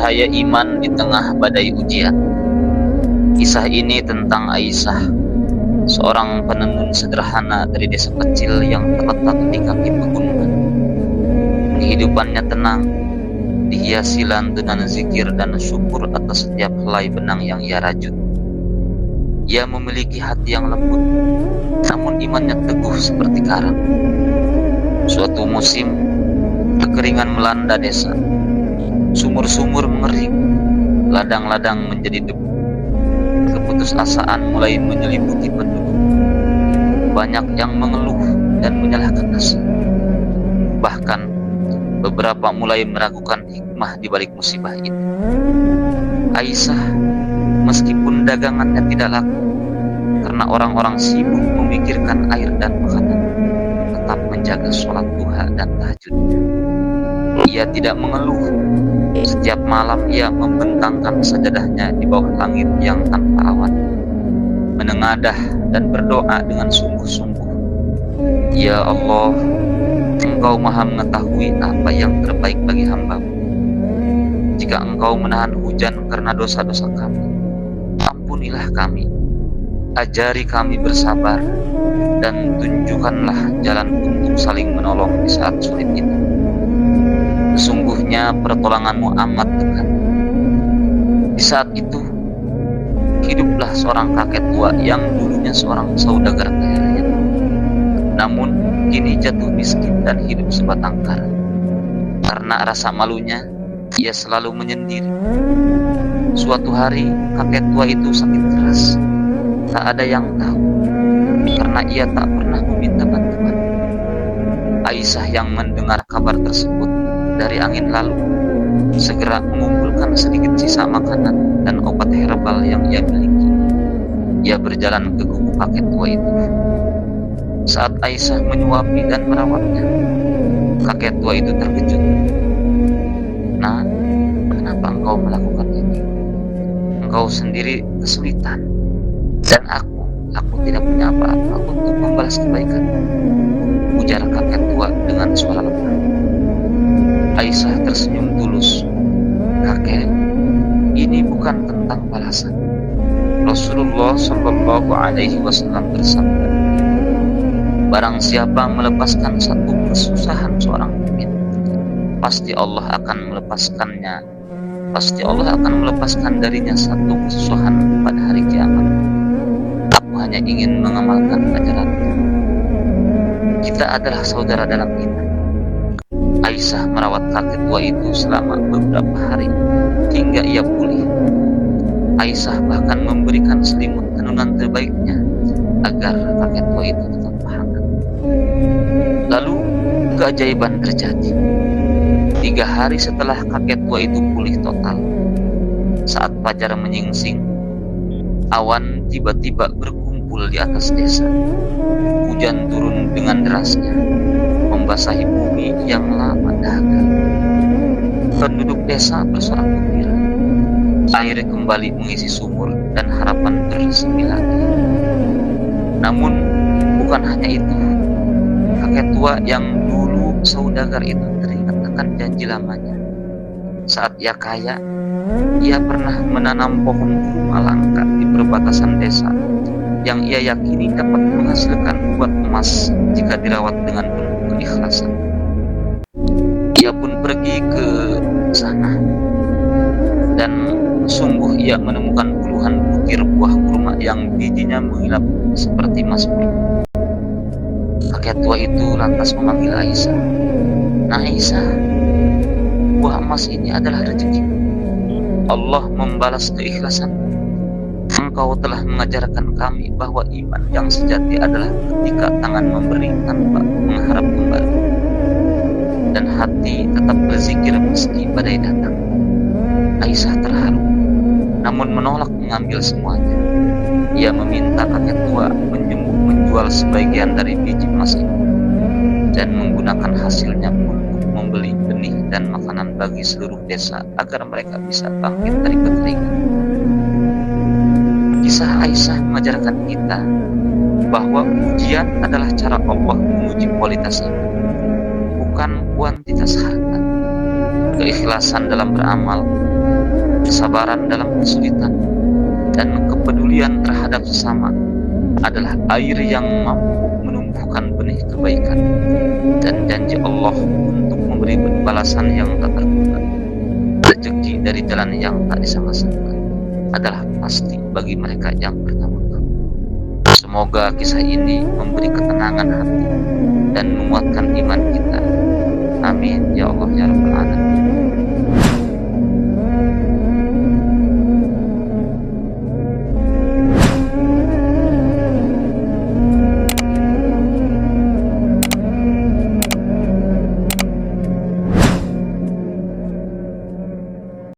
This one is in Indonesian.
Cahaya iman di tengah badai ujian. Kisah ini tentang Aisyah, seorang penenun sederhana dari desa kecil yang terletak di kaki pegunungan. Kehidupannya tenang, dihiasi lantunan zikir dan syukur atas setiap helai benang yang ia rajut. Ia memiliki hati yang lembut, namun imannya teguh seperti karang. Suatu musim, kekeringan melanda desa. Sumur-sumur mengering, ladang-ladang menjadi debu. Keputusasaan mulai menyelimuti penduduk. Banyak yang mengeluh dan menyalahkan nasib. Bahkan, beberapa mulai meragukan hikmah di balik musibah itu. Aisyah, meskipun dagangannya tidak laku, karena orang-orang sibuk memikirkan air dan makanan, tetap menjaga sholat duha dan tahajudnya. Ia tidak mengeluh. Setiap malam ia membentangkan sajadahnya di bawah langit yang tanpa awan, menengadah dan berdoa dengan sungguh-sungguh. Ya Allah, Engkau maha mengetahui apa yang terbaik bagi hamba-Mu. Jika Engkau menahan hujan karena dosa-dosa kami, ampunilah kami, ajari kami bersabar, dan tunjukkanlah jalan untuk saling menolong di saat sulit itu. Sesungguhnya pertolongan-Mu amat dekat. Di saat itu, hiduplah seorang kakek tua yang dulunya seorang saudagar kaya raya. Namun, kini jatuh miskin dan hidup sebatang kara. Karena rasa malunya, ia selalu menyendiri. Suatu hari, kakek tua itu sakit keras. Tak ada yang tahu, karena ia tak pernah meminta bantuan. Aisyah yang mendengar kabar tersebut dari angin lalu, segera mengumpulkan sedikit sisa makanan dan obat herbal yang ia miliki. Ia berjalan ke gubuk kakek tua itu. Saat Aisyah menyuapi dan merawatnya, kakek tua itu terkejut. Nah, kenapa engkau melakukan ini? Engkau sendiri kesulitan, dan aku tidak punya apa-apa untuk membalas kebaikan, ujar kakek tua dengan suara lemah. Aisyah tersenyum tulus. Kakek, ini bukan tentang balasan. Rasulullah Shallallahu Alaihi Wasallam bersabda, barang siapa melepaskan satu kesusahan seorang mukmin, pasti Allah akan melepaskannya. Pasti Allah akan melepaskan darinya satu kesusahan pada hari kiamat. Aku hanya ingin mengamalkan ajaranmu. Kita adalah saudara dalam iman. Aisyah merawat kakek tua itu selama beberapa hari hingga ia pulih. Aisyah bahkan memberikan selimut tenunan terbaiknya agar kakek tua itu tetap hangat. Lalu keajaiban terjadi. 3 hari setelah kakek tua itu pulih total, saat fajar menyingsing, awan tiba-tiba berkumpul di atas desa. Hujan turun dengan derasnya, membasahi bumi yang lama dahaga. Penduduk desa bersorak gembira. Air kembali mengisi sumur dan harapan bersemi lagi. Namun bukan hanya itu. Kakek tua yang dulu saudagar itu teringat akan janji lamanya. Saat ia kaya, ia pernah menanam pohon kurma langka di perbatasan desa yang ia yakini dapat menghasilkan buah emas jika dirawat dengan penuh keikhlasan. Ia pun pergi ke sana dan sungguh ia menemukan puluhan butir buah kurma yang bijinya mengilap seperti emas putih. Kakek tua itu lantas memanggil Aisyah. Nah Aisyah, buah emas ini adalah rezeki. Allah membalas keikhlasan. Engkau telah mengajarkan kami bahwa iman yang sejati adalah ketika tangan memberi tanpa mengharap kembali, dan hati tetap berzikir meski badai datang. Aisyah terharu, namun menolak mengambil semuanya. Ia meminta kakek tua menjual sebagian dari biji emas itu dan menggunakan hasilnya untuk membeli benih dan makanan bagi seluruh desa agar mereka bisa bangkit dari kekeringan. Kisah Aisyah mengajarkan kita bahwa ujian adalah cara Allah menguji kualitas iman, bukan kuantitas harta. Keikhlasan dalam beramal kesabaran dalam kesulitan, dan kepedulian terhadap sesama adalah air yang mampu menumbuhkan benih kebaikan, dan janji Allah untuk memberi balasan yang tak terduga, rezeki dari jalan yang tak disangka-sangka adalah pasti bagi mereka yang bertawakal. Semoga kisah ini memberi ketenangan hati dan menguatkan iman kita. Amin ya Allah ya Rabbal Alamin.